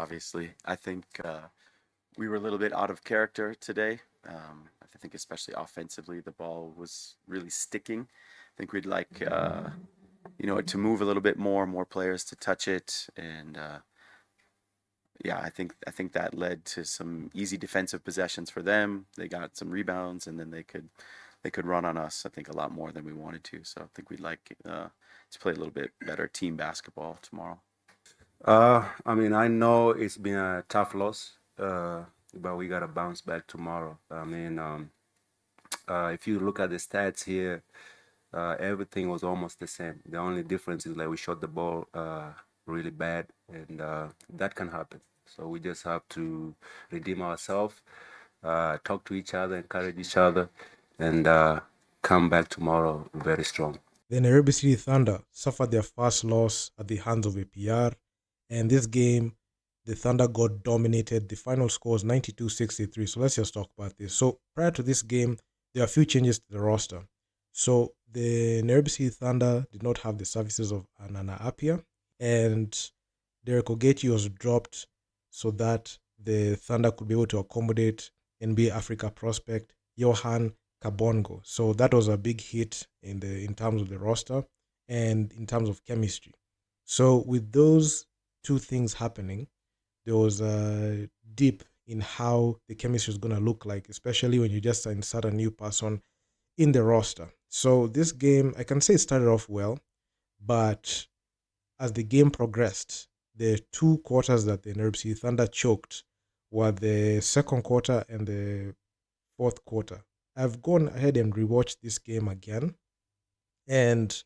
Obviously. I think we were a little bit out of character today. I think especially offensively, the ball was really sticking. I think we'd like it to move a little bit more players to touch it, and yeah, I think that led to some easy defensive possessions for them. They got some rebounds, and then they could run on us. I think a lot more than we wanted to. So I think we'd like to play a little bit better team basketball tomorrow. I know it's been a tough loss, but we gotta bounce back tomorrow. If you look at the stats here, everything was almost the same. The only difference is like we shot the ball really bad, and that can happen. So we just have to redeem ourselves, talk to each other, encourage each other, and come back tomorrow very strong. The Nairobi City Thunder suffered their first loss at the hands of APR, and this game, the Thunder got dominated. The final score was 92-63. So let's just talk about this. So prior to this game, there are a few changes to the roster. So the Nairobi City Thunder did not have the services of Anana Apia, and Derek Ogechi was dropped so that the Thunder could be able to accommodate NBA Africa prospect Johan Kabongo. So that was a big hit in terms of the roster and in terms of chemistry. So with those two things happening, there was a dip in how the chemistry is going to look like, especially when you just insert a new person in the roster. So this game, I can say it started off well, but as the game progressed, the two quarters that the Nairobi City Thunder choked were the second quarter and the fourth quarter. I've gone ahead and rewatched this game again, and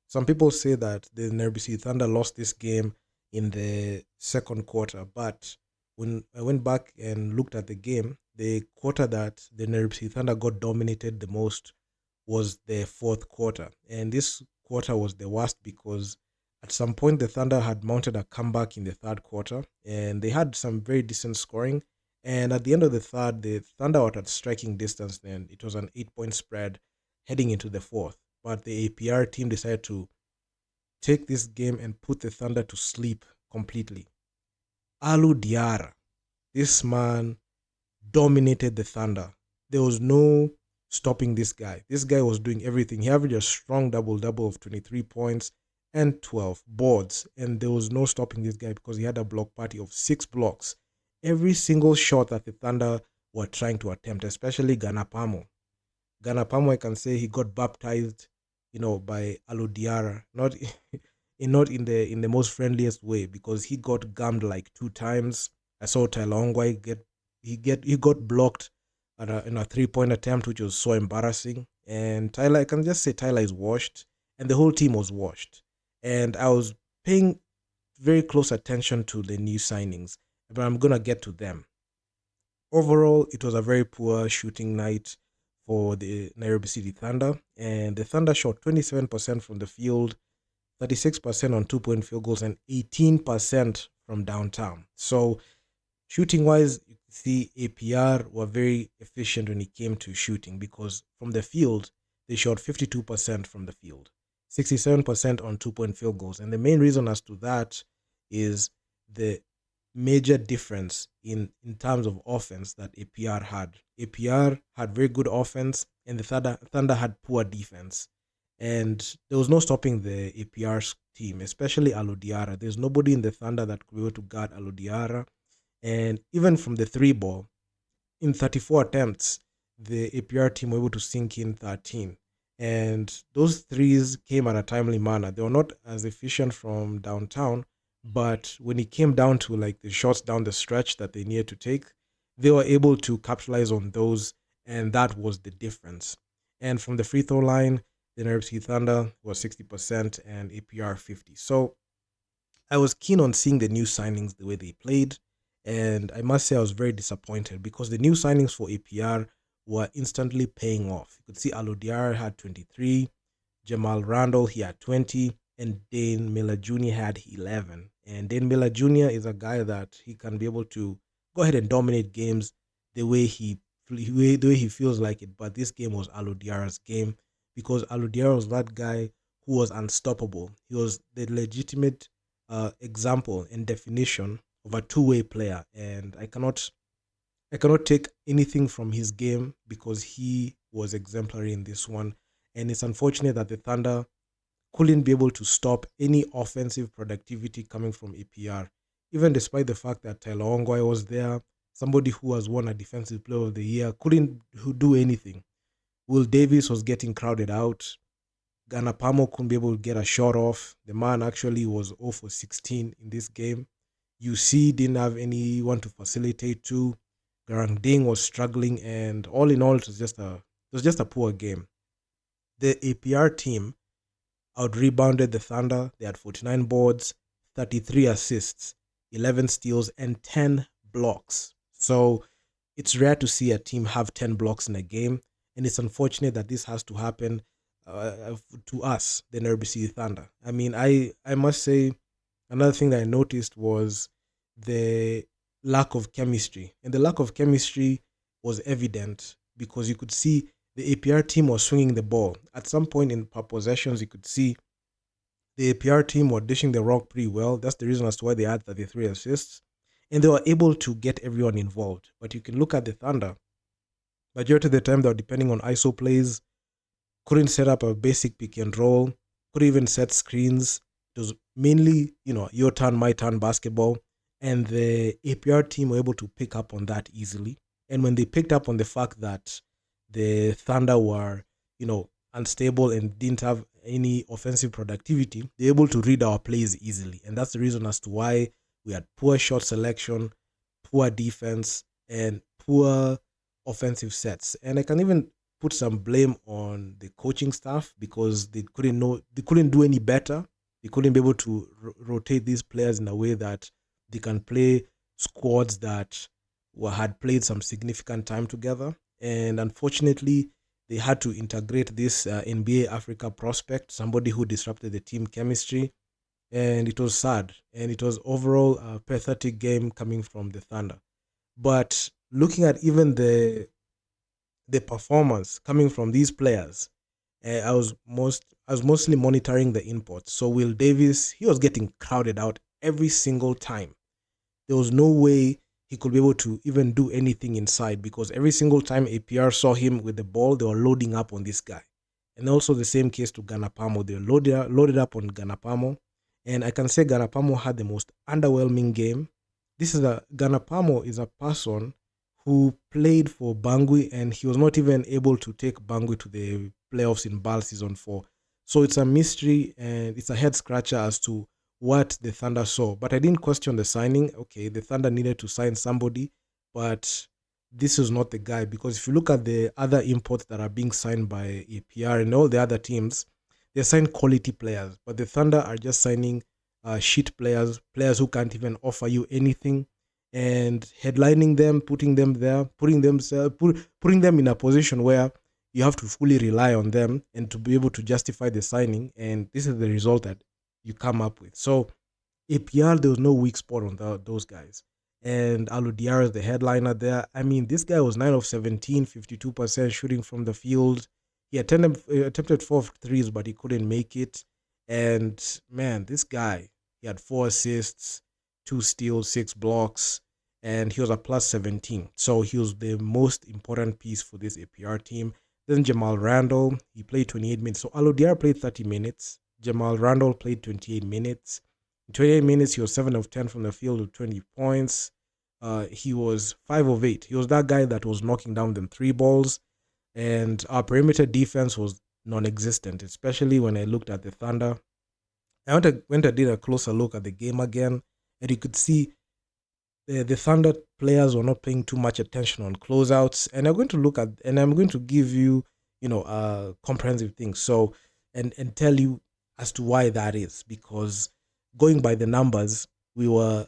some people say that the Nairobi City Thunder lost this game in the second quarter, but when I went back and looked at the game, the quarter that the Nairobi City Thunder got dominated the most was the fourth quarter. And this quarter was the worst because at some point the Thunder had mounted a comeback in the third quarter and they had some very decent scoring. And at the end of the third, the Thunder were at striking distance then. It was an 8-point spread heading into the fourth. But the APR team decided to take this game and put the Thunder to sleep completely. Alu Diara, this man dominated the Thunder. There was no stopping this guy. This guy was doing everything. He averaged a strong double-double of 23 points and 12 boards, and there was no stopping this guy because he had a block party of 6 blocks. Every single shot that the Thunder were trying to attempt, especially Ganapamo. Ganapamo, I can say he got baptized, by Alodiara. Not in the most friendliest way because he got gummed like 2 times. I saw Tailongwai he got blocked in a 3-point attempt, which was so embarrassing. And Tyler, I can just say Tyler is washed, and the whole team was washed. And I was paying very close attention to the new signings, but I'm gonna get to them. Overall, it was a very poor shooting night for the Nairobi City Thunder, and the Thunder shot 27% from the field, 36% on 2-point field goals, and 18% from downtown. So, shooting wise, you can see APR were very efficient when it came to shooting because from the field, they shot 52% from the field, 67% on 2-point field goals. And the main reason as to that is the major difference in terms of offense that APR had. APR had very good offense, and the Thunder had poor defense. And there was no stopping the APR's team, especially Alodiara. There's nobody in the Thunder that could be able to guard Alodiara. And even from the 3 ball, in 34 attempts, the APR team were able to sink in 13. And those threes came at a timely manner. They were not as efficient from downtown, but when it came down to like the shots down the stretch that they needed to take, they were able to capitalize on those, and that was the difference. And from the free throw line, the Nairobi City Thunder was 60% and APR 50. So I was keen on seeing the new signings the way they played, and I must say I was very disappointed because the new signings for APR were instantly paying off. You could see Alodiar had 23, Jamal Randall he had 20, and Dane Miller Jr. had 11. And Dane Miller Jr. is a guy that he can be able to go ahead and dominate games the way he feels like it. But this game was Alodiara's game because Alodiara was that guy who was unstoppable. He was the legitimate example and definition a two-way player, and I cannot take anything from his game because he was exemplary in this one. And it's unfortunate that the Thunder couldn't be able to stop any offensive productivity coming from APR, even despite the fact that Tyler Ongwae was there, somebody who has won a Defensive Player of the Year, couldn't do anything. Will Davis was getting crowded out. Ganapamo couldn't be able to get a shot off. The man actually was 0 for 16 in this game. UC didn't have anyone to facilitate to. Garang Ding was struggling, and all in all, it was just a poor game. The APR team out-rebounded the Thunder. They had 49 boards, 33 assists, 11 steals, and 10 blocks. So it's rare to see a team have 10 blocks in a game, and it's unfortunate that this has to happen to us, the Nairobi City Thunder. I mean, I must say, another thing that I noticed was the lack of chemistry. And the lack of chemistry was evident because you could see the APR team was swinging the ball. At some point in possessions, you could see the APR team were dishing the rock pretty well. That's the reason as to why they had 33 assists. And they were able to get everyone involved. But you can look at the Thunder. Majority of the time, they were depending on ISO plays. Couldn't set up a basic pick and roll. Couldn't even set screens. It was mainly, your turn, my turn basketball. And the APR team were able to pick up on that easily. And when they picked up on the fact that the Thunder were, unstable and didn't have any offensive productivity, they're able to read our plays easily. And that's the reason as to why we had poor shot selection, poor defense, and poor offensive sets. And I can even put some blame on the coaching staff because they couldn't do any better. They couldn't be able to rotate these players in a way that they can play squads that had played some significant time together. And unfortunately, they had to integrate this NBA Africa prospect, somebody who disrupted the team chemistry. And it was sad. And it was overall a pathetic game coming from the Thunder. But looking at even the performance coming from these players, I was mostly monitoring the inputs. So Will Davis, he was getting crowded out every single time. There was no way he could be able to even do anything inside because every single time APR saw him with the ball, they were loading up on this guy. And also the same case to Ganapamo. They loaded up on Ganapamo. And I can say Ganapamo had the most underwhelming game. Ganapamo is a person who played for Bangui, and he was not even able to take Bangui to the playoffs in BAL Season 4. So it's a mystery, and it's a head-scratcher as to what the Thunder saw. But I didn't question the signing. Okay, the Thunder needed to sign somebody, but this is not the guy. Because if you look at the other imports that are being signed by APR and all the other teams, they sign quality players. But the Thunder are just signing shit players who can't even offer you anything. And headlining them, putting them there, putting them in a position where you have to fully rely on them and to be able to justify the signing. And this is the result that you come up with. So APR, there was no weak spot on those guys. And Alou Diarra is the headliner there. I mean, this guy was 9 of 17, 52% shooting from the field. He attempted 4 threes, but he couldn't make it. And man, this guy, he had 4 assists, 2 steals, 6 blocks, and he was a plus 17. So he was the most important piece for this APR team. Then Jamal Randall, he played 28 minutes. So Alou Diarra played 30 minutes. Jamal Randall played 28 minutes. In 28 minutes, he was 7 of 10 from the field with 20 points. He was 5 of 8. He was that guy that was knocking down them 3 balls. And our perimeter defense was non-existent, especially when I looked at the Thunder. I went and did a closer look at the game again, and you could see the Thunder players were not paying too much attention on closeouts. And I'm going to give you, a comprehensive thing. So, and tell you as to why that is, because going by the numbers, we were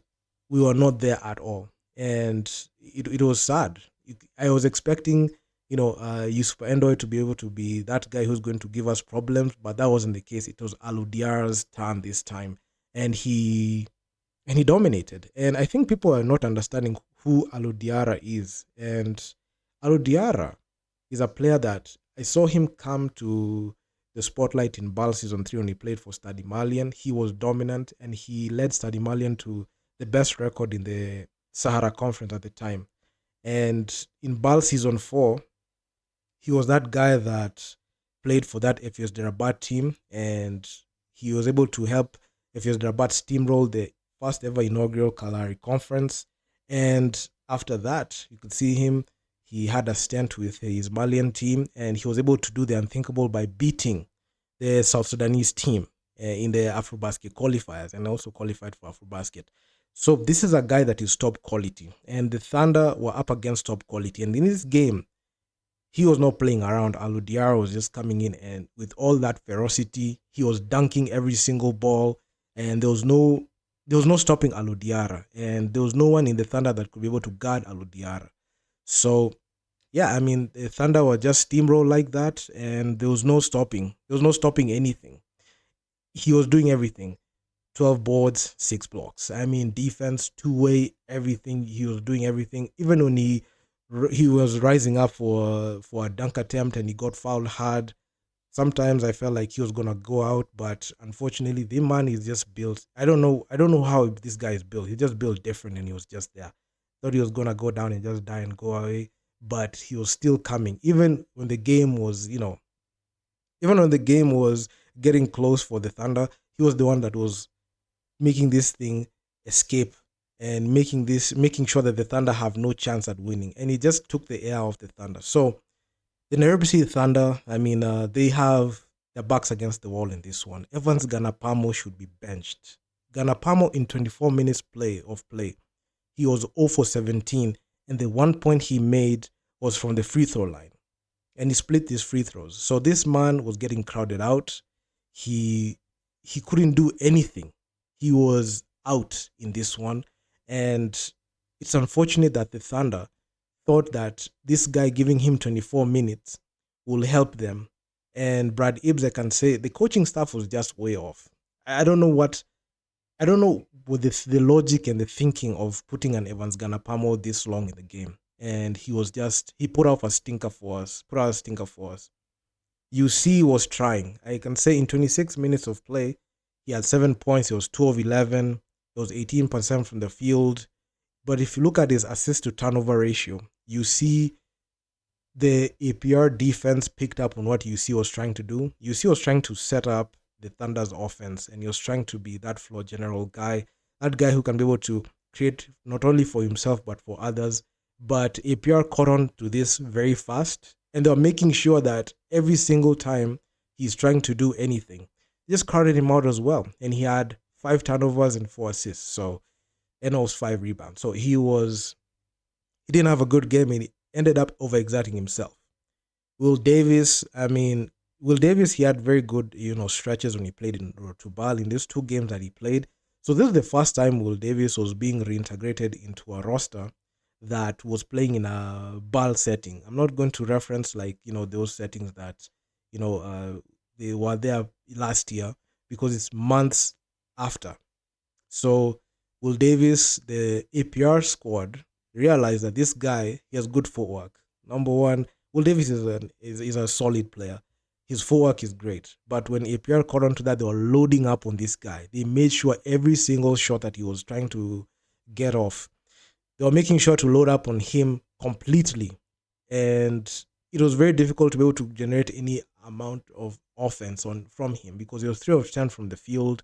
not there at all, and it was sad. I was expecting, Yusuf Endoy to be able to be that guy who's going to give us problems, but that wasn't the case. It was Alou Diarra's turn this time, and he dominated. And I think people are not understanding who Alou Diarra is. And Alou Diarra is a player that I saw him come to the spotlight in BAL Season 3 when he played for Stade Malien. He was dominant, and he led Stade Malien to the best record in the Sahara Conference at the time. And in BAL Season 4, he was that guy that played for that FS Rabat team, and he was able to help FS Rabat steamroll the first ever inaugural Kalahari Conference. And after that, you could see him. He had a stint with his Malian team, and he was able to do the unthinkable by beating the South Sudanese team in the AfroBasket qualifiers, and also qualified for AfroBasket. So this is a guy that is top quality, and the Thunder were up against top quality. And in this game, he was not playing around. Alou Diarra was just coming in, and with all that ferocity, he was dunking every single ball, and there was no stopping Alou Diarra, and there was no one in the Thunder that could be able to guard Alou Diarra. So yeah, I mean, the Thunder were just steamroll like that, and there was no stopping. There was no stopping anything. He was doing everything. 12 boards, 6 blocks. I mean, defense, two-way, everything. He was doing everything. Even when he was rising up for a dunk attempt and he got fouled hard, sometimes I felt like he was gonna go out, but unfortunately, the man is just built. I don't know how this guy is built. He just built different, and he was just there. Thought he was gonna go down and just die and go away, but he was still coming. Even when the game was, getting close for the Thunder, he was the one that was making this thing escape and making sure that the Thunder have no chance at winning. And he just took the air off the Thunder. So the Nairobi City Thunder, I mean, they have their backs against the wall in this one. Evans Ganapamo should be benched. Ganapamo in 24 minutes of play, he was 0 for 17, and the 1 point he made was from the free throw line. And he split his free throws. So this man was getting crowded out. He couldn't do anything. He was out in this one. And it's unfortunate that the Thunder thought that this guy giving him 24 minutes will help them. And Brad Ibbs, I can say, the coaching staff was just way off. I don't know with the logic and the thinking of putting an Evans Ganapamo this long in the game. And he put out a stinker for us. UC was trying. I can say in 26 minutes of play, he had 7 points. He was 2 of 11. He was 18% from the field. But if you look at his assist to turnover ratio, you see the APR defense picked up on what UC was trying to do. UC was trying to set up the Thunder's offense, and he was trying to be that floor general guy, that guy who can be able to create not only for himself but for others. But APR caught on to this very fast, and they're making sure that every single time he's trying to do anything, they just crowded him out as well. And he had 5 turnovers and 4 assists, so and also 5 rebounds. So he didn't have a good game, and he ended up overexerting himself. Will Davis, he had very good, stretches when he played in Road to BAL in these 2 games that he played. So this is the first time Will Davis was being reintegrated into a roster that was playing in a BAL setting. I'm not going to reference those settings that, they were there last year, because it's months after. So Will Davis, the APR squad, realized that this guy, he has good footwork. Number one, Will Davis is a solid player. His footwork is great. But when APR caught on to that, they were loading up on this guy. They made sure every single shot that he was trying to get off, they were making sure to load up on him completely. And it was very difficult to be able to generate any amount of offense from him, because he was 3 of 10 from the field,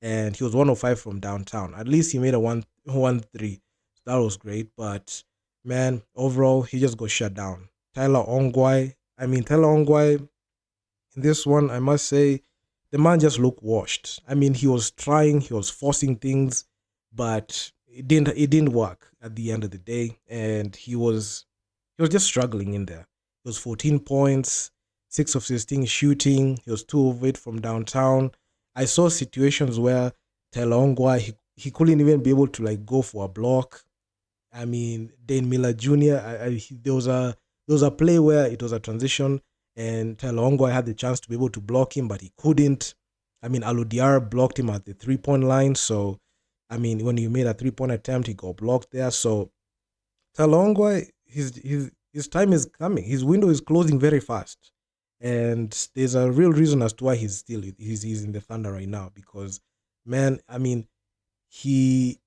and he was 1 of 5 from downtown. At least he made a 1-3. That was great. But man, overall, he just got shut down. Tyler Ongwai, in this one, I must say, the man just looked washed. He was trying, he was forcing things, but it didn't work at the end of the day, and he was just struggling in there. It was 14 points, 6 of 16 shooting. He was 2 of 8 from downtown. I saw situations where Telongwa, he couldn't even be able to go for a block. Dane Miller Jr., there was a play where it was a transition, and Telongwa had the chance to be able to block him, but he couldn't. Alou Diarra blocked him at the 3-point line, so when he made a 3-point attempt, he got blocked there. So Telongwa, his time is coming. His window is closing very fast. And there's a real reason as to why he's in the Thunder right now, because man, he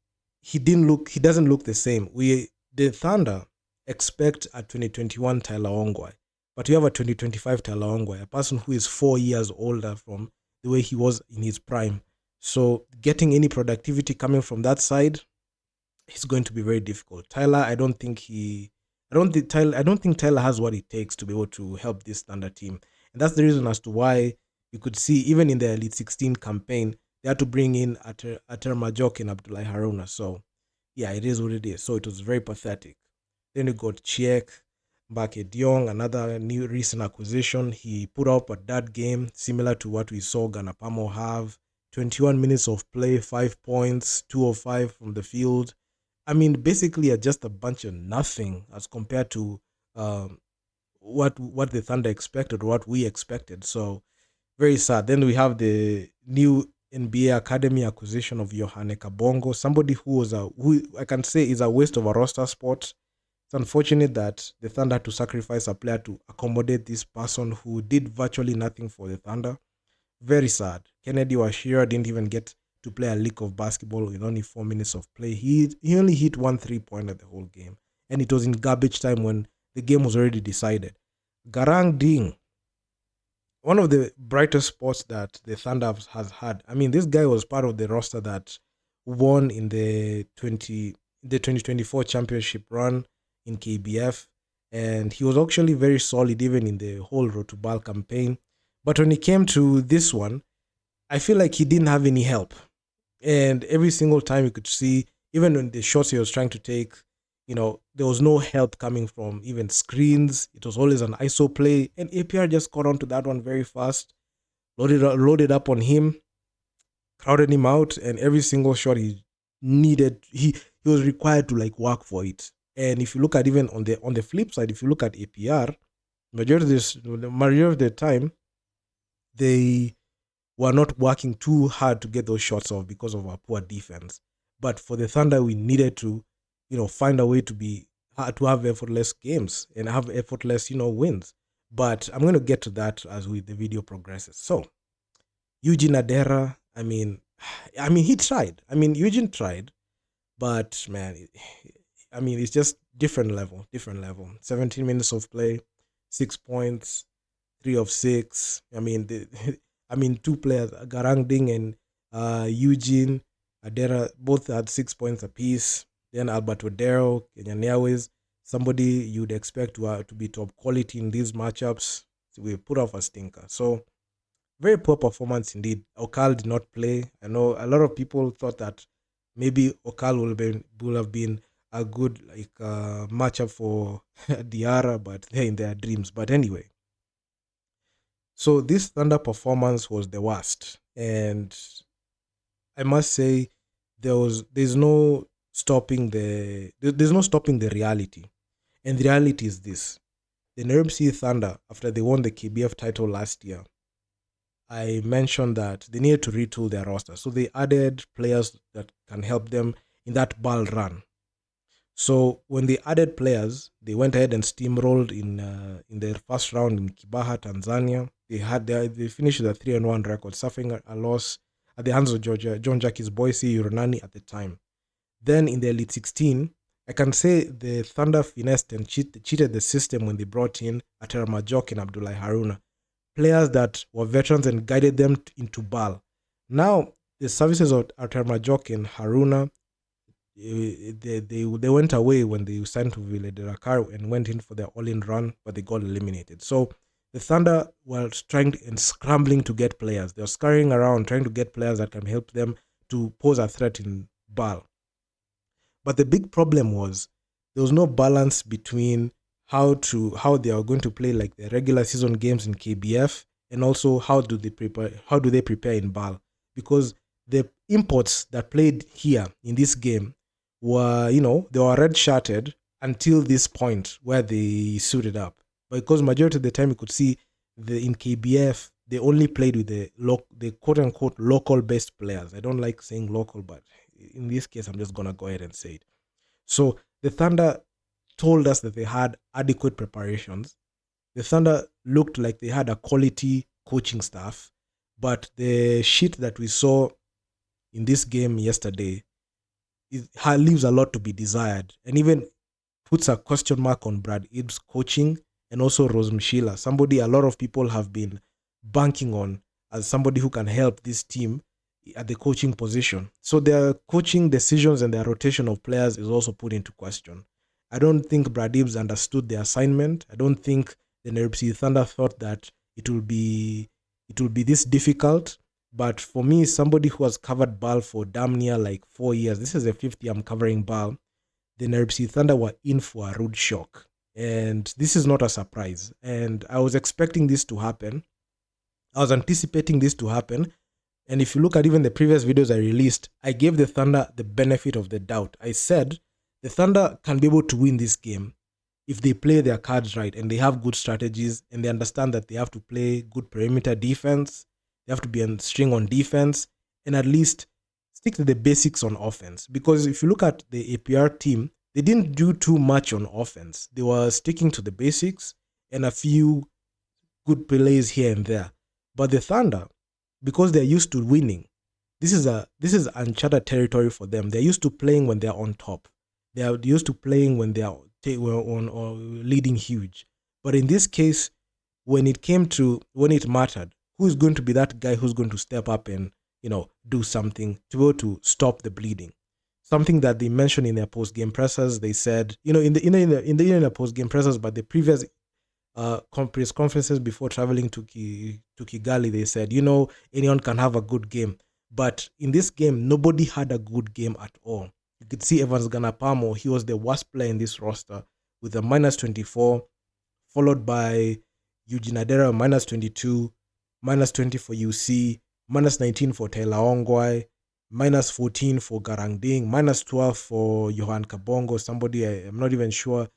he doesn't look the same. The Thunder expect a 2021 Tyler Ongwae, but you have a 2025 Tyler Ongwae, a person who is 4 years older from the way he was in his prime. So getting any productivity coming from that side is going to be very difficult. Tyler, I don't think Tyler has what it takes to be able to help this Thunder team. And that's the reason as to why you could see even in the Elite 16 campaign, they had to bring in Ater Majok and Abdullahi Haruna. So yeah, it is what it is. So it was very pathetic. Then you got Chiek, Mbake Diong, another new recent acquisition. He put up a dud game similar to what we saw Ganapamo have. 21 minutes of play, 5 points, 2 of 5 from the field. I mean, basically, just a bunch of nothing as compared to what the Thunder expected or what we expected. So very sad. Then we have the new NBA Academy acquisition of Yohane Kabongo, somebody who I can say is a waste of a roster spot. It's unfortunate that the Thunder had to sacrifice a player to accommodate this person who did virtually nothing for the Thunder. Very sad. Kennedy Washira didn't even get to play a lick of basketball with only 4 minutes of play. He only hit 1 3-pointer the whole game. And it was in garbage time when the game was already decided. Garang Ding, one of the brightest spots that the Thunder has had. I mean, this guy was part of the roster that won in the 2024 championship run in KBF. And he was actually very solid even in the whole Road to BAL campaign. But when it came to this one, I feel like he didn't have any help. And every single time you could see, even in the shots he was trying to take, there was no help coming from even screens. It was always an ISO play. And APR just caught on to that one very fast, loaded up on him, crowded him out, and every single shot he needed, he was required to work for it. And if you look at even on the flip side, if you look at APR, majority of the time, they were not working too hard to get those shots off because of our poor defense. But for the Thunder, we needed to, find a way to have effortless games and have effortless, wins. But I'm going to get to that as the video progresses. So, Eugene Adera, I mean, he tried. Eugene tried, but man, it's just different level. 17 minutes of play, 6 points, 3 of 6. Two players, Garang Ding and Eugene Adera, both had 6 points apiece. Then Albert Odero, Kenyan Airways, somebody you'd expect to be top quality in these matchups. So we put off a stinker. So very poor performance indeed. Okal did not play. I know a lot of people thought that maybe Okal will have been a good matchup for Diarra, but they're in their dreams. But anyway. So this Thunder performance was the worst, and I must say there's no stopping the reality, and the reality is this: the Nairobi Thunder, after they won the KBF title last year, I mentioned that they needed to retool their roster, so they added players that can help them in that BAL run. So when they added players, they went ahead and steamrolled in their first round in Kibaha, Tanzania. They finished with a 3-1 record, suffering a loss at the hands of John Jackie's Boise Uronani at the time. Then in the Elite 16, I can say the Thunder finessed and cheated the system when they brought in Atera Majok and Abdullahi Haruna, players that were veterans and guided them into BAL. Now, the services of Atera Majok and Haruna, they went away when they signed to Ville de Dakar and went in for their all-in run, but they got eliminated. So the Thunder were trying and scrambling to get players. They were scurrying around trying to get players that can help them to pose a threat in BAL. But the big problem was there was no balance between how they are going to play the regular season games in KBF and also how do they prepare in BAL, because the imports that played here in this game were, they were red-shirted until this point where they suited up. Because majority of the time you could see in KBF, they only played with the quote-unquote local-based players. I don't like saying local, but in this case, I'm just going to go ahead and say it. So the Thunder told us that they had adequate preparations. The Thunder looked like they had a quality coaching staff, but the shit that we saw in this game yesterday leaves a lot to be desired, and even puts a question mark on Brad Ibb's coaching and also Rose Mshila, somebody a lot of people have been banking on as somebody who can help this team at the coaching position. So their coaching decisions and their rotation of players is also put into question. I don't think Brad Ibbs understood the assignment. I don't think the Nairobi Thunder thought that it will be this difficult. But for me, somebody who has covered BAL for damn near like 4 years, this is the 5th year I'm covering BAL, the Nairobi Thunder were in for a rude shock. And this is not a surprise. And I was expecting this to happen. I was anticipating this to happen. And if you look at even the previous videos I released, I gave the Thunder the benefit of the doubt. I said the Thunder can be able to win this game if they play their cards right and they have good strategies and they understand that they have to play good perimeter defense. They have to be on string on defense and at least stick to the basics on offense. Because if you look at the APR team, they didn't do too much on offense. They were sticking to the basics and a few good plays here and there. But the Thunder, because they're used to winning, this is uncharted territory for them. They're used to playing when they're on top. They are used to playing when they are on or leading huge. But in this case, when it mattered, who is going to be that guy who's going to step up and do something to be able to stop the bleeding? Something that they mentioned in their post-game pressers. They said, in the post-game pressers, but the previous press conferences before traveling to Kigali, they said, anyone can have a good game. But in this game, nobody had a good game at all. You could see Evans Ganapamo, he was the worst player in this roster with a -24, followed by Eugene Adera, -22, -20 for UC, -19 for Taylor Ongwai, -14 for Garangding, -12 for Johan Kabongo, somebody I'm not even sure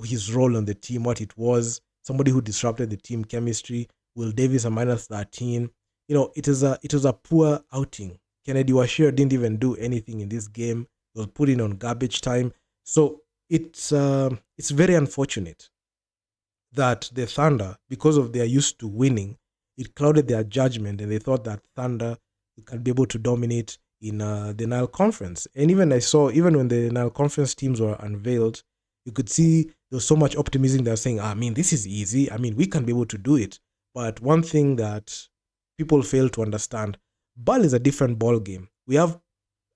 his role on the team, what it was, somebody who disrupted the team chemistry. Will Davis a -13. It was a poor outing. Kennedy Washir didn't even do anything in this game. He was put in on garbage time. So it's very unfortunate that the Thunder, because of their used to winning, it clouded their judgment and they thought that Thunder can be able to dominate in the Nile Conference. And even when the Nile Conference teams were unveiled, you could see there was so much optimism. They were saying, this is easy. We can be able to do it. But one thing that people fail to understand, BAL is a different ball game. We have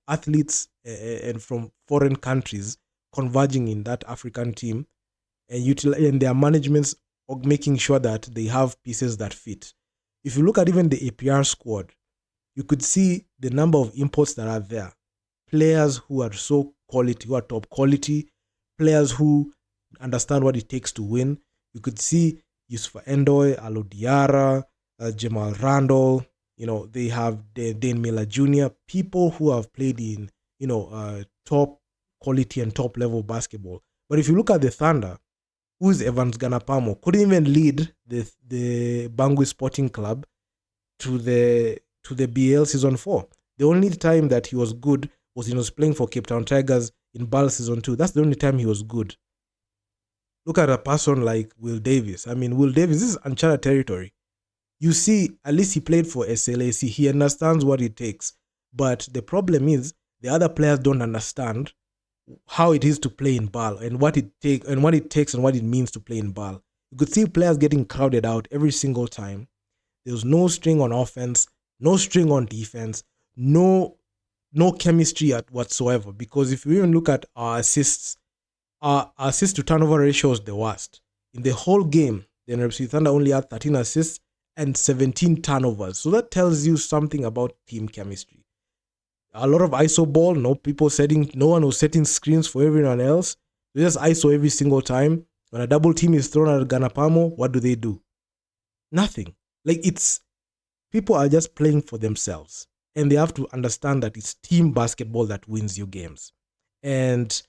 athletes and from foreign countries converging in that African team and their managements making sure that they have pieces that fit. If you look at even the APR squad, you could see the number of imports that are there. Players who are top quality, players who understand what it takes to win. You could see Yusuf Endoy, Alo Diarra, Jamal Randall. They have Dane Miller Jr., people who have played in, top quality and top level basketball. But if you look at the Thunder, who is Evans Ganapamo, couldn't even lead the Bangui Sporting Club to the BAL season 4. The only time that he was good was he was playing for Cape Town Tigers in BAL season 2. That's the only time he was good. Look at a person like Will Davis. Will Davis, this is uncharted territory. You see, at least he played for SLAC. He understands what it takes. But the problem is the other players don't understand how it is to play in BAL and what it takes and what it means to play in BAL. You could see players getting crowded out every single time. There was no string on offense, no string on defense, no chemistry whatsoever. Because if you even look at our assists to turnover ratio is the worst. In the whole game, the Nairobi Thunder only had 13 assists and 17 turnovers. So that tells you something about team chemistry. A lot of ISO ball, no one was setting screens for everyone else. They just ISO every single time. When a double team is thrown at Ganapamo, what do? Nothing. People are just playing for themselves. And they have to understand that it's team basketball that wins you games. And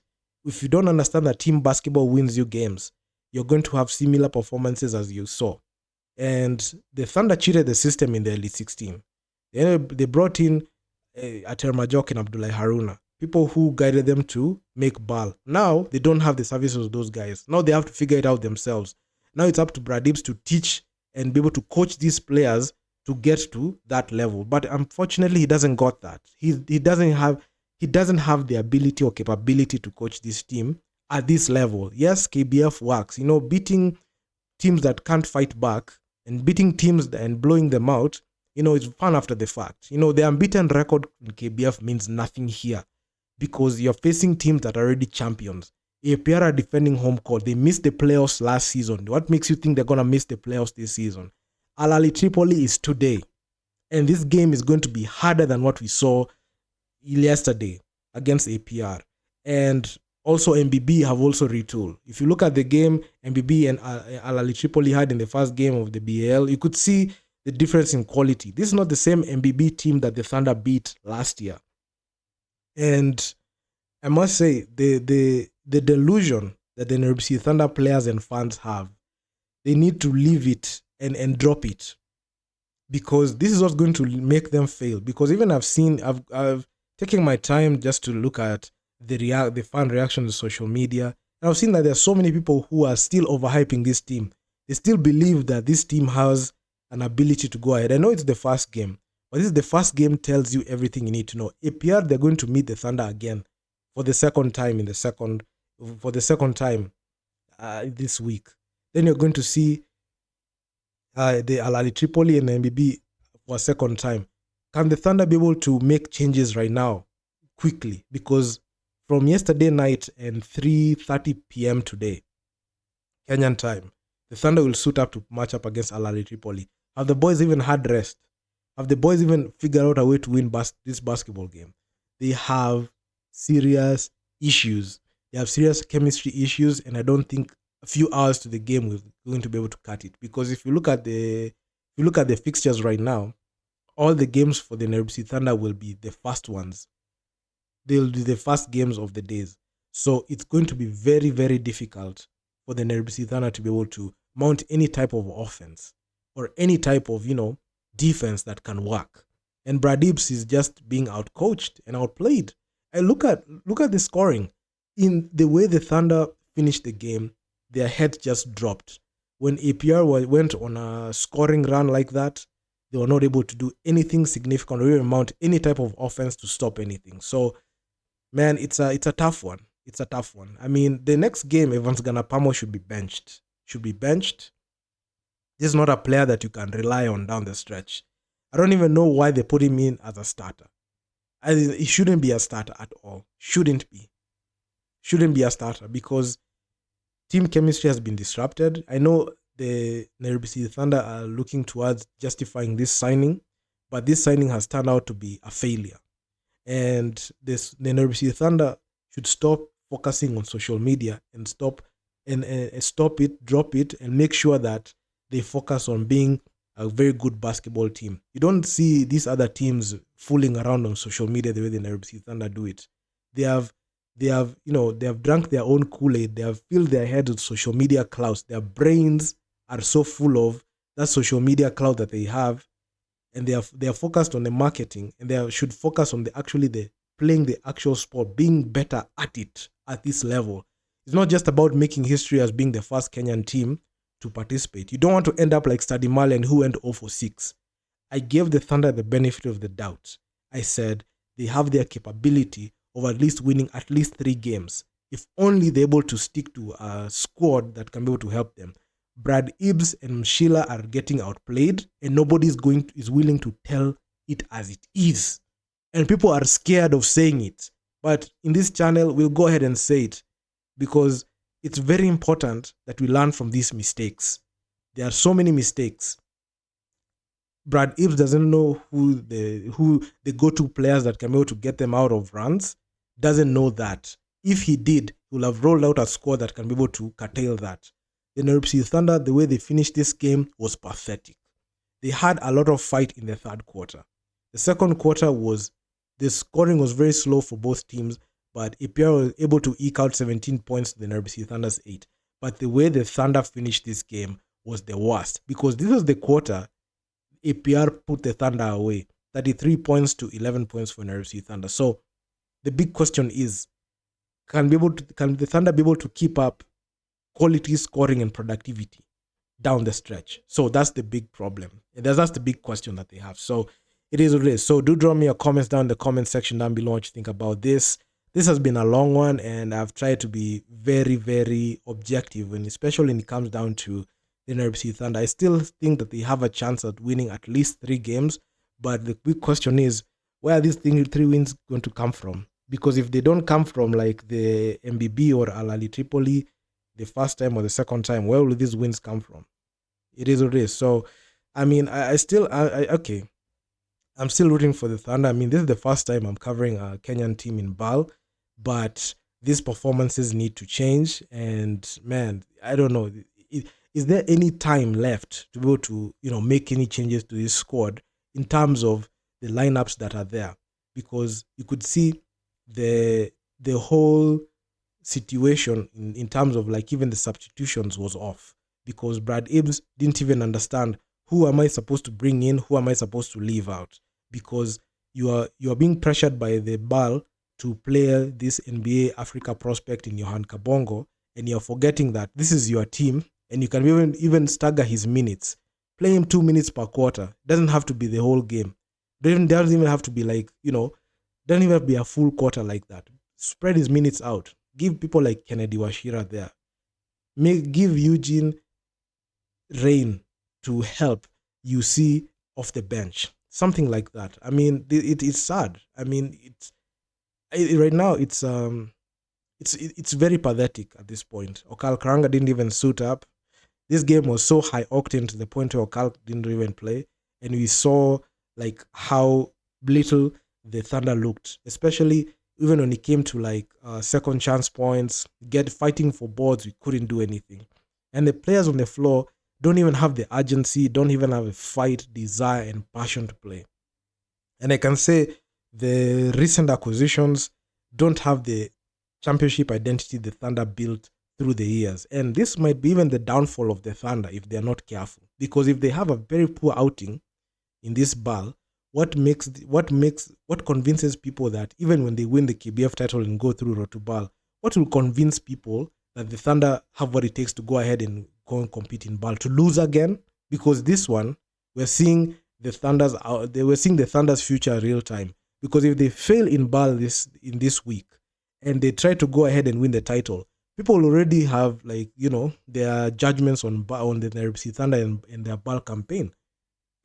if you don't understand that team basketball wins you games, you're going to have similar performances as you saw. And the Thunder cheated the system in the Elite 16. They brought in Ater Majok and Abdullahi Haruna, people who guided them to make BAL. Now, they don't have the services of those guys. Now they have to figure it out themselves. Now it's up to Brad Ibbs to teach and be able to coach these players to get to that level. But unfortunately, he doesn't got that. He he doesn't have the ability or capability to coach this team at this level. Yes, KBF works. Beating teams that can't fight back and beating teams and blowing them out, it's fun after the fact. The unbeaten record in KBF means nothing here because you're facing teams that are already champions. APR are defending home court. They missed the playoffs last season. What makes you think they're going to miss the playoffs this season? Al Ahly Tripoli is today. And this game is going to be harder than what we saw yesterday against APR. And also MBB have also retooled. If you look at the game MBB and Al Ahly Tripoli had in the first game of the BAL, you could see the difference in quality. This is not the same MBB team that the Thunder beat last year. And I must say, the delusion that the Nairobi Thunder players and fans have, they need to leave it and drop it. Because this is what's going to make them fail. Because even I've taken my time just to look at the fan reaction to social media. And I've seen that there are so many people who are still overhyping this team. They still believe that this team has an ability to go ahead. I know it's the first game, but the first game tells you everything you need to know. APR, they're going to meet the Thunder again for the second time this week. Then you're going to see the Al Ahly Tripoli and MBB for a second time. Can the Thunder be able to make changes right now quickly? Because from yesterday night and 3:30 p.m. today, Kenyan time, the Thunder will suit up to match up against Al Ahly Tripoli. Have the boys even had rest? Have the boys even figured out a way to win this basketball game? They have serious issues. They have serious chemistry issues, and I don't think a few hours to the game we're going to be able to cut it. Because if you look at the fixtures right now, all the games for the Nairobi Thunder will be the first ones. They'll be the first games of the days. So it's going to be very, very difficult for the Nairobi Thunder to be able to mount any type of offense or any type of, defense that can work. And Brad Ibs is just being outcoached and outplayed. And look at the scoring. In the way the Thunder finished the game, their head just dropped. When APR went on a scoring run like that, they were not able to do anything significant or even mount any type of offense to stop anything. So, man, it's a tough one. It's a tough one. I mean, the next game, Evans Ganapamo should be benched. This is not a player that you can rely on down the stretch. I don't even know why they put him in as a starter. He shouldn't be a starter at all. Shouldn't be a starter because team chemistry has been disrupted. I know the Nairobi Thunder are looking towards justifying this signing, but this signing has turned out to be a failure. And the Nairobi Thunder should stop focusing on social media and drop it, and make sure that they focus on being a very good basketball team. You don't see these other teams fooling around on social media the way the Nairobi Thunder do it. They have drunk their own Kool-Aid. They have filled their heads with social media clouds. Their brains are so full of that social media cloud that they have, and they are focused on the marketing, and they should focus on the playing the actual sport, being better at it at this level. It's not just about making history as being the first Kenyan team to participate. You don't want to end up like Stade Malien, who went 0 for 6. I gave the Thunder the benefit of the doubt. I said they have their capability of at least winning at least 3 games, if only they're able to stick to a squad that can be able to help them. Brad Ibs and Sheila are getting outplayed, and nobody is willing to tell it as it is. And people are scared of saying it. But in this channel, we'll go ahead and say it, because it's very important that we learn from these mistakes. There are so many mistakes. Brad Ibs doesn't know who the go-to players that can be able to get them out of runs. Doesn't know that. If he did, he would have rolled out a squad that can be able to curtail that. The Nairobi Thunder, the way they finished this game was pathetic. They had a lot of fight in the third quarter. The second quarter the scoring was very slow for both teams, but APR was able to eke out 17 points to the Nairobi Thunder's 8. But the way the Thunder finished this game was the worst, because this was the quarter APR put the Thunder away. 33 points to 11 points for Nairobi Thunder. So the big question is, can the Thunder be able to keep up quality scoring and productivity down the stretch? So that's the big problem. That's the big question that they have. So it is what it is. So do drop me your comments down in the comment section down below what you think about this. This has been a long one, and I've tried to be very, very objective, and especially when it comes down to the Nairobi Thunder. I still think that they have a chance at winning at least 3 games, but the big question is, where are these 3 wins going to come from? Because if they don't come from like the MBB or Al Ahly Tripoli the first time or the second time, where will these wins come from? It is what it is. So, I mean, okay. I'm still rooting for the Thunder. I mean, this is the first time I'm covering a Kenyan team in BAL, but these performances need to change. And man, I don't know. Is there any time left to be able to, make any changes to this squad in terms of the lineups that are there? Because you could see the whole situation in terms of like even the substitutions was off, because Brad Abrams didn't even understand who am I supposed to bring in, who am I supposed to leave out, because you are being pressured by the BAL to play this NBA Africa prospect in Johan Kabongo, and you're forgetting that this is your team and you can even stagger his minutes. Play him 2 minutes per quarter. Doesn't have to be the whole game. Doesn't even have to be like, doesn't even have to be a full quarter like that. Spread his minutes out. Give people like Kennedy Washira there. Give Eugene Rain to help you see off the bench. Something like that. I mean, it's sad. I mean, right now it's very pathetic at this point. Okal Karanga didn't even suit up. This game was so high octane to the point where Okal didn't even play, and we saw like how little the Thunder looked, especially even when it came to like second chance points, fighting for boards. We couldn't do anything, and the players on the floor don't even have the urgency, don't even have a fight, desire, and passion to play. And I can say the recent acquisitions don't have the championship identity the Thunder built through the years. And this might be even the downfall of the Thunder if they're not careful. Because if they have a very poor outing in this BAL, what convinces people that even when they win the KBF title and go through Road to BAL, what will convince people that the Thunder have what it takes to go ahead and go and compete in BAL, to lose again? Because this one, we're seeing the Thunder's future real time. Because if they fail in BAL in this week and they try to go ahead and win the title, people already have their judgments on the Nairobi Thunder and their BAL campaign.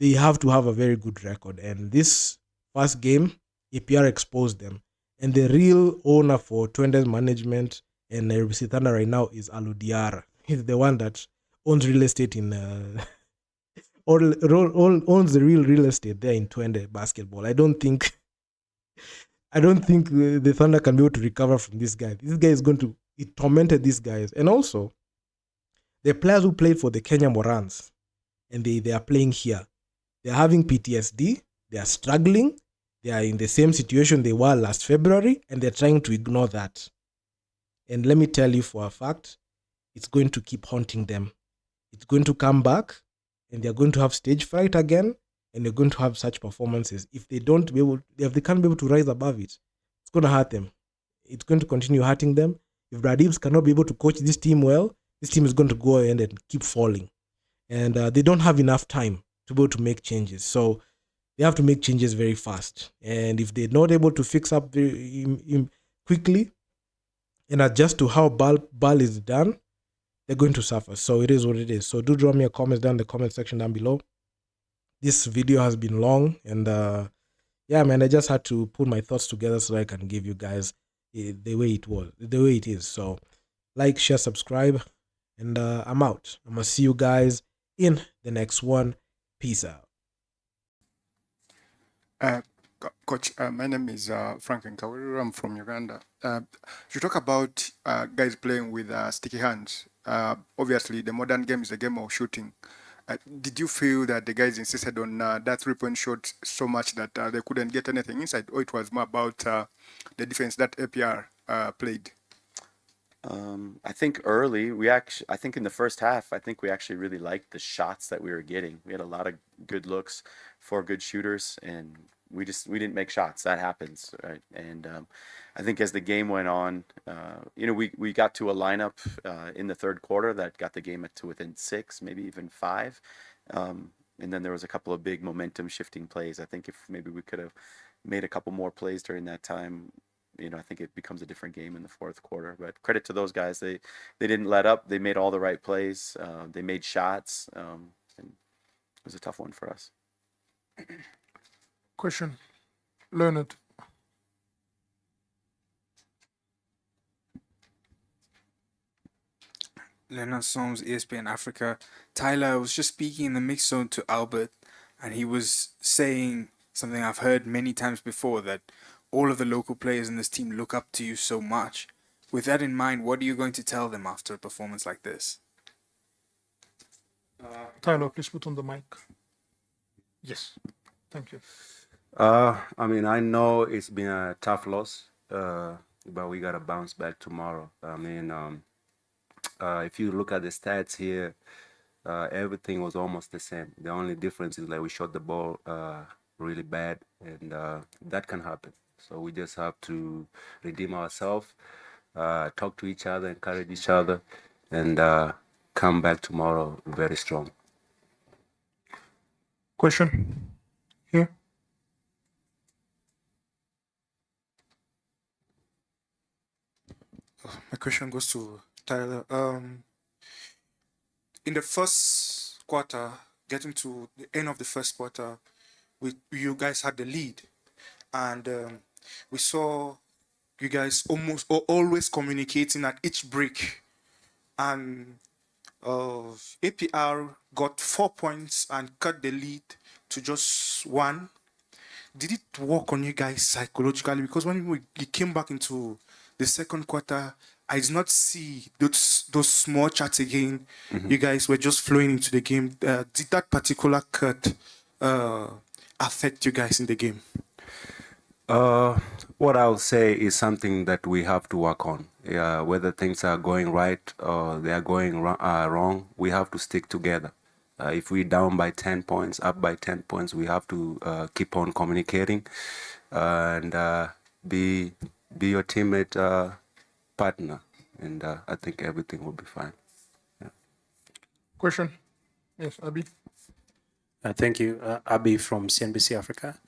They have to have a very good record, and this first game, APR exposed them. And the real owner for Twende's management and Nairobi Thunder right now is Alou Diarra. He's the one that owns real estate in owns the real estate there in Twende basketball. I don't think the Thunder can be able to recover from this guy. This guy is it tormented these guys. And also, the players who played for the Kenya Morans and they are playing here, they're having PTSD, they are struggling, they are in the same situation they were last February, and they're trying to ignore that. And let me tell you for a fact, it's going to keep haunting them. It's going to come back, and they're going to have stage fright again, and they're going to have such performances. If they can't be able to rise above it, it's going to hurt them. It's going to continue hurting them. If Brad Ibs cannot be able to coach this team well, this team is going to go ahead and keep falling. And they don't have enough time to be able to make changes. So they have to make changes very fast. And if they're not able to fix up quickly and adjust to how BAL is done, they're going to suffer. So it is what it is. So do drop me a comment down in the comment section down below. This video has been long, and yeah, man, I just had to put my thoughts together so I can give you guys the way it is. So like, share, subscribe, and I'm out. I'm gonna see you guys in the next one. Peace out. Coach, my name is Franklin Kawiru. I'm from Uganda. You talk about guys playing with sticky hands. Obviously, the modern game is a game of shooting. Did you feel that the guys insisted on that 3-point shot so much that they couldn't get anything inside, or it was more about the defense that APR played? I think early, I think in the first half, I think we actually really liked the shots that we were getting. We had a lot of good looks, 4 good shooters, and we didn't make shots. That happens, right? And I think as the game went on, we got to a lineup in the third quarter that got the game to within 6, maybe even 5. and then there was a couple of big momentum shifting plays. I think if maybe we could have made a couple more plays during that time, I think it becomes a different game in the fourth quarter. But credit to those guys. They didn't let up. They made all the right plays. They made shots. And it was a tough one for us. Question, Leonard. Leonard Soames, ESPN Africa. Tyler, I was just speaking in the mix zone to Albert, and he was saying something I've heard many times before, that all of the local players in this team look up to you so much. With that in mind, what are you going to tell them after a performance like this? Tyler, please put on the mic. Yes, thank you. I mean, I know it's been a tough loss, but we gotta bounce back tomorrow. I mean, if you look at the stats here, everything was almost the same. The only difference is like we shot the ball really bad, and that can happen. So we just have to redeem ourselves, talk to each other, encourage each other, and come back tomorrow very strong. Question, here. My question goes to Tyler. In the first quarter, getting to the end of the first quarter, you guys had the lead, and we saw you guys always communicating at each break, and APR got 4 points and cut the lead to just 1. Did it work on you guys psychologically? Because when we came back into the second quarter, I did not see those small chats again. You guys were just flowing into the game. Did that particular cut affect you guys in the game? What I would say is something that we have to work on. Whether things are going right or they are going wrong, we have to stick together. If we're down by 10 points, up by 10 points, we have to keep on communicating and be your teammate partner. And I think everything will be fine. Yeah. Question, yes, Abi. Thank you. Abi from CNBC Africa.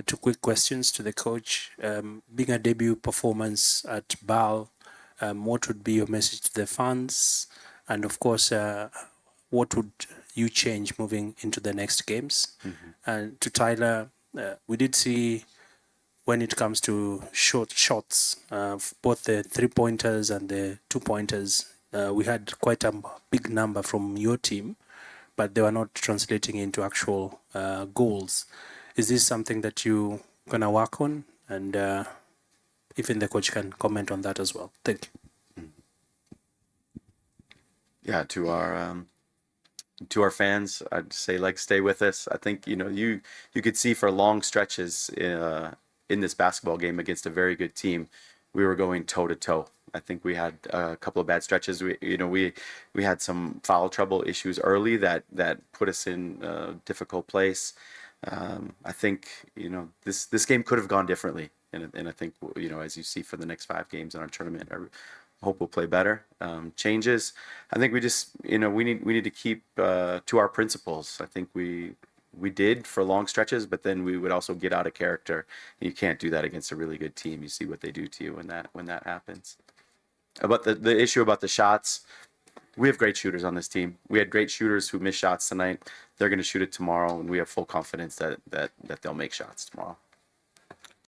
2 quick questions to the coach. Being a debut performance at BAL, what would be your message to the fans? And of course, what would you change moving into the next games? And to Tyler, we did see when it comes to shots, both the 3-pointers and the 2-pointers, we had quite a big number from your team, but they were not translating into actual goals. Is this something that you're going to work on? And even the coach can comment on that as well. Thank you. Yeah, to our fans, I'd say, like, stay with us. I think you could see for long stretches in this basketball game against a very good team, we were going toe to toe. I think we had a couple of bad stretches. We had some foul trouble issues early that put us in a difficult place. I think this game could have gone differently, and I think as you see for the next 5 games in our tournament, I hope we'll play better. Changes, I think we just we need to keep to our principles. I think we did for long stretches, but then we would also get out of character. And you can't do that against a really good team. You see what they do to you when that happens. About the issue about the shots, we have great shooters on this team. We had great shooters who missed shots tonight. They're going to shoot it tomorrow, and we have full confidence that they'll make shots tomorrow.